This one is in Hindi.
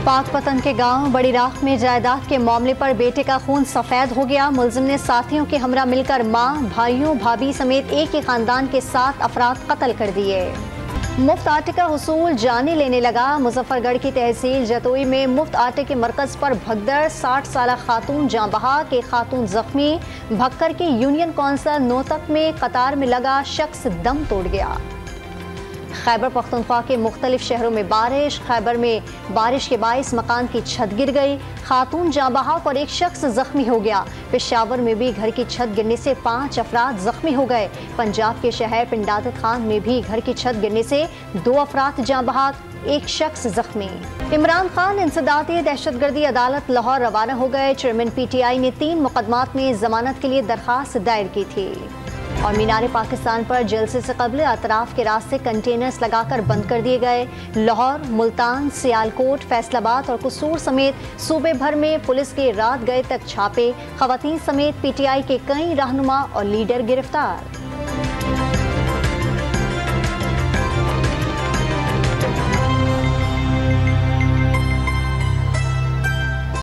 पाकपतन के गांव बड़ी राख में जायदाद के मामले पर बेटे का खून सफेद हो गया। मुलजिम ने साथियों के हमरा मिलकर मां, भाइयों, भाभी समेत एक ही खानदान के 7 अफराद कत्ल कर दिए। मुफ्त आटे का हुसूल जाने लेने लगा। मुजफ्फरगढ़ की तहसील जतोई में मुफ्त आटे के मरकज पर भगदड़, 60 साल खातून जाँ बहा के खातून जख्मी। भक्कर के यूनियन कौंसिल नोतक में कतार में लगा शख्स दम तोड़ गया। खैबर पख्तूनख्वा के मुख्तलिफ शहरों में बारिश। खैबर में बारिश के बाइस मकान की छत गिर गई, खातून जाँ बहा और एक शख्स जख्मी हो गया। पेशावर में भी घर की छत गिरने से 5 अफराद जख्मी हो गए। पंजाब के शहर पिंडादत खान में भी घर की छत गिरने से 2 अफराद जाँ बहा, एक शख्स जख्मी। इमरान खान इंसदादी दहशतगर्दी अदालत लाहौर रवाना हो गए। चेयरमैन PTI ने 3 मुकदमात में जमानत के लिए दरखास्त दायर की थी। और मीनार पाकिस्तान पर जलसे से कबल अतराफ के रास्ते कंटेनर्स लगाकर बंद कर दिए गए। लाहौर, मुल्तान, सियालकोट, फैसलाबाद और कसूर समेत सूबे भर में पुलिस के रात गए तक छापे। खवातीन समेत PTI के कई रहनुमा और लीडर गिरफ्तार।